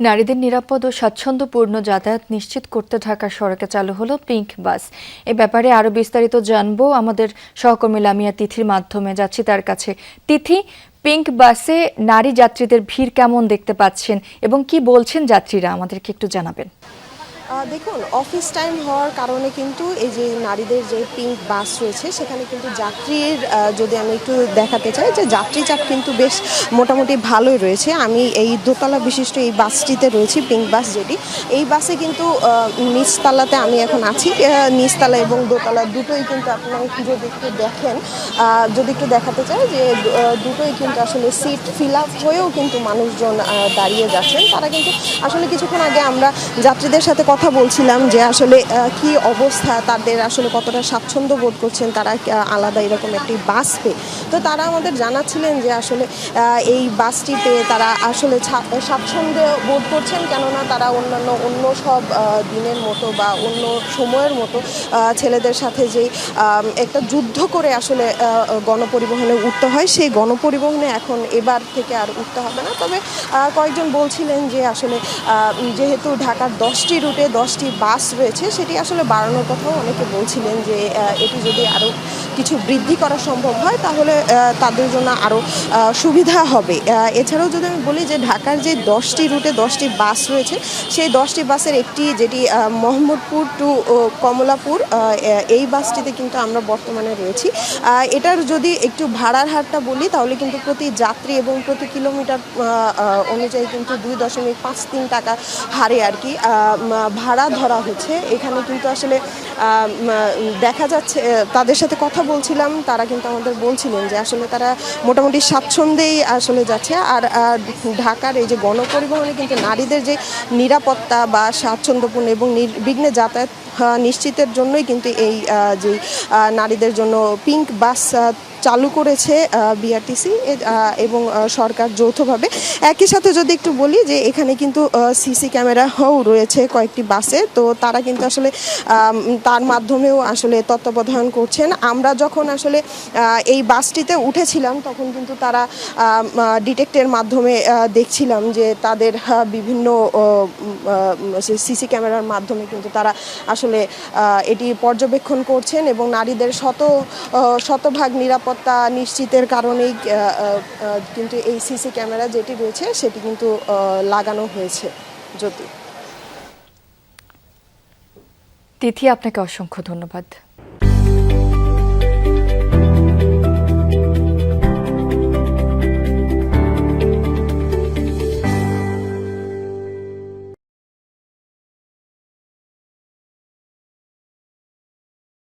নারীদের নিরাপদ ও স্বাচ্ছন্দ্যপূর্ণ যাতায়াত নিশ্চিত করতে ঢাকার সড়কে চালু হলো পিঙ্ক বাস। এ ব্যাপারে আরো বিস্তারিত জানবো আমাদের সহকর্মী লামিয়া তিথির মাধ্যমে। যাচ্ছি তার কাছে। তিথি, পিঙ্ক বাসে নারী যাত্রীদের ভিড় কেমন দেখতে পাচ্ছেন এবং কি বলছেন যাত্রীরা, আমাদেরকে একটু জানাবেন। দেখুন, অফিস টাইম হওয়ার কারণে কিন্তু এই যে নারীদের যে পিঙ্ক বাস রয়েছে সেখানে কিন্তু যাত্রীর যদি আমি একটু দেখাতে চাই যে যাত্রী চাপ কিন্তু বেশ মোটামুটি ভালোই রয়েছে। আমি এই দোতলা বিশিষ্ট এই বাসটিতে রয়েছি, পিঙ্ক বাস যেটি। এই বাসে কিন্তু নিচতলাতে আমি এখন আছি। নিচতলা এবং দোতলা দুটোই কিন্তু আপনারা যদি একটু দেখেন, যদি একটু দেখাতে চাই যে দুটোই কিন্তু আসলে সিট ফিল আপ হয়েও কিন্তু মানুষজন দাঁড়িয়ে যাচ্ছেন। তারা কিন্তু আসলে কিছুক্ষণ আগে আমরা যাত্রীদের সাথে কথা বলছিলাম যে আসলে কি অবস্থা, তাদের আসলে কতটা স্বাচ্ছন্দ্য বোধ করছেন তারা আলাদা এরকম একটি বাস পেয়ে। তো তারা আমাদের জানাচ্ছিলেন যে আসলে এই বাসটি পেয়ে তারা আসলে স্বাচ্ছন্দ্য বোধ করছেন, কেননা তারা অন্য সব দিনের মতো বা অন্য সময়ের মতো ছেলেদের সাথে যেই একটা যুদ্ধ করে আসলে গণপরিবহনে উঠতে হয়, সেই গণপরিবহনে এখন এবার থেকে আর উঠতে হবে না। তবে কয়েকজন বলছিলেন যে আসলে যেহেতু ঢাকার 10টি রুটে 10টি বাস রয়েছে, সেটি আসলে বাড়ানোর কথাও অনেকে বলছিলেন যে এটি যদি আরও কিছু বৃদ্ধি করা সম্ভব হয় তাহলে তাদের জন্য আরও সুবিধা হবে। এছাড়াও যদি আমি বলি যে ঢাকার যে 10টি রুটে 10টি বাস রয়েছে, সেই 10টি বাসের একটি যেটি মোহাম্মদপুর টু কমলাপুর, এই বাসটিতে কিন্তু আমরা বর্তমানে রয়েছি। এটার যদি একটু ভাড়ার হারটা বলি তাহলে কিন্তু প্রতি যাত্রী এবং প্রতি কিলোমিটার অনুযায়ী কিন্তু 2.53 টাকা হারে আর কি ভাড়া ধরা হচ্ছে। এখানে কিন্তু আসলে দেখা যাচ্ছে, তাদের সাথে কথা বলছিলাম, তারা কিন্তু আমাদের বলছিলেন যে আসলে তারা মোটামুটি স্বাচ্ছন্দ্যেই আসলে যাচ্ছে। আর ঢাকার এই যে গণপরিবহনে কিন্তু নারীদের যে নিরাপত্তা বা স্বাচ্ছন্দ্যপূর্ণ এবং নির্বিঘ্নে যাতায়াত নিশ্চিতের জন্যই কিন্তু এই যে নারীদের জন্য পিঙ্ক বাস চালু করেছে বিআরটিসি এবং সরকার যৌথভাবে। একই সাথে যদি একটু বলি যে এখানে কিন্তু সিসি ক্যামেরাও রয়েছে কয়েকটি বাসে, তো তারা কিন্তু আসলে তার মাধ্যমেও আসলে তত্ত্বাবধান করছেন। আমরা যখন আসলে এই বাসটিতে উঠেছিলাম তখন কিন্তু তারা ডিটেক্টের মাধ্যমে দেখছিলাম যে তাদের বিভিন্ন সিসি ক্যামেরার মাধ্যমে কিন্তু তারা আসলে এটি পর্যবেক্ষণ করছেন এবং নারীদের শতভাগ নিরাপত্তা নিশ্চিতের কারণেই কিন্তু এই সিসি ক্যামেরা যেটি রয়েছে সেটি কিন্তু লাগানো হয়েছে। জ্যোতি। তিথি, আপনাকে অসংখ্য ধন্যবাদ।